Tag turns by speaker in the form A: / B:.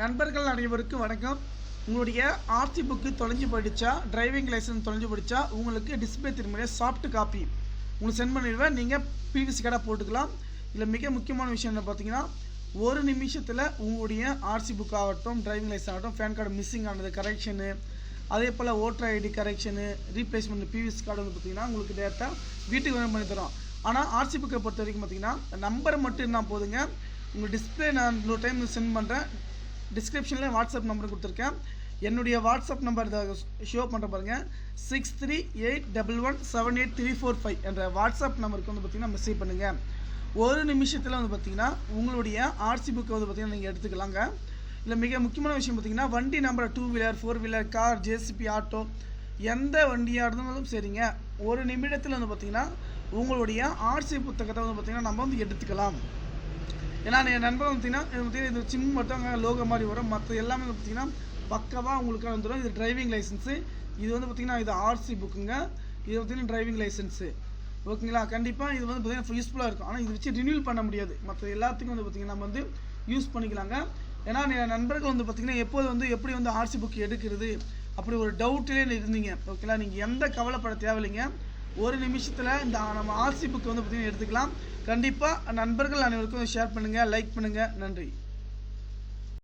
A: நண்பர்கள் அனைவருக்கும் வணக்கம். உங்களுடைய ஆர்சி புக்கு தொலைஞ்சு போயிடுச்சா, டிரைவிங் லைசன்ஸ் தொலைஞ்சு போயிடுச்சா, உங்களுக்கு டிஸ்பிளே திரும்பிய சாஃப்ட் காப்பி உங்களுக்கு சென்ட் பண்ணிடுவேன். நீங்கள் பிவிசி கார்டாக போட்டுக்கலாம். இதில் மிக முக்கியமான விஷயம் என்ன பார்த்தீங்கன்னா, ஒரு நிமிஷத்தில் உங்களுடைய ஆர்சி புக் ஆகட்டும், டிரைவிங் லைசன்ஸ் ஆகட்டும், பேன் கார்டு மிஸ்ஸிங் ஆனது கரெக்ஷனு, அதே போல் voter ID correction, replacement PVC card வந்து பார்த்தீங்கன்னா உங்களுக்கு டேரெக்டாக வீட்டுக்கு வந்து பண்ணி தரோம். ஆனால் ஆர்சி புக்கை பொறுத்த வரைக்கும் பார்த்தீங்கன்னா நம்பர் மட்டும் இருந்தால் போதுங்க. உங்கள் டிஸ்பிளே நான் இன்னொரு டைம் சென்ட் பண்ணுறேன். டிஸ்கிரிப்ஷனில் வாட்ஸ்அப் நம்பர் கொடுத்துருக்கேன். என்னுடைய வாட்ஸ்அப் நம்பர் இதை ஷோ பண்ணுற பாருங்கள். 6381178345 என்ற வாட்ஸ்அப் நம்பருக்கு வந்து பார்த்திங்கன்னா மெசேஜ் பண்ணுங்கள். ஒரு நிமிஷத்தில் வந்து பார்த்திங்கன்னா உங்களுடைய ஆர்சி புக்கை வந்து பார்த்திங்கன்னா நீங்கள் எடுத்துக்கலாங்க. இதில் மிக முக்கியமான விஷயம் பார்த்திங்கன்னா, வண்டி number 2 wheeler 4 wheeler car JCB auto எந்த வண்டியாக இருந்தாலும் சரிங்க, ஒரு நிமிடத்தில் வந்து பார்த்திங்கன்னா உங்களுடைய ஆர்சி புத்தகத்தை வந்து பார்த்திங்கன்னா நம்ம வந்து எடுத்துக்கலாம். ஏன்னா என் நண்பர் பார்த்தீங்கன்னா இது சிம் மட்டும் அங்கே லோகோ மாதிரி வரும், மற்ற எல்லாமே வந்து பார்த்திங்கன்னா பக்கவாக உங்களுக்கு வந்துடும். இது டிரைவிங் லைசன்ஸு, இது வந்து பார்த்திங்கன்னா இது ஆர்சி புக்குங்க, இது பார்த்திங்கன்னா டிரைவிங் லைசன்ஸு. ஓகேங்களா? கண்டிப்பாக இது வந்து பார்த்திங்கன்னா யூஸ்ஃபுல்லாக இருக்கும். ஆனால் இது வச்சு ரினியூல் பண்ண முடியாது. மற்ற எல்லாத்துக்கும் வந்து பார்த்திங்கன்னா நம்ம வந்து யூஸ் பண்ணிக்கலாங்க. ஏன்னா என் நண்பர்கள் வந்து பார்த்திங்கன்னா எப்போது வந்து எப்படி வந்து ஆர்சி புக் எடுக்கிறது அப்படி ஒரு டவுட்டிலே இருந்தீங்க. ஓகேங்களா? நீங்கள் எந்த கவலைப்பட தேவையில்லைங்க. ஒரு நிமிஷத்தில் இந்த நம்ம ஆர்சி புக்கை வந்து பார்த்திங்கன்னா எடுத்துக்கலாம். கண்டிப்பாக நண்பர்கள் அனைவருக்கும் ஷேர் பண்ணுங்கள், லைக் பண்ணுங்கள். நன்றி.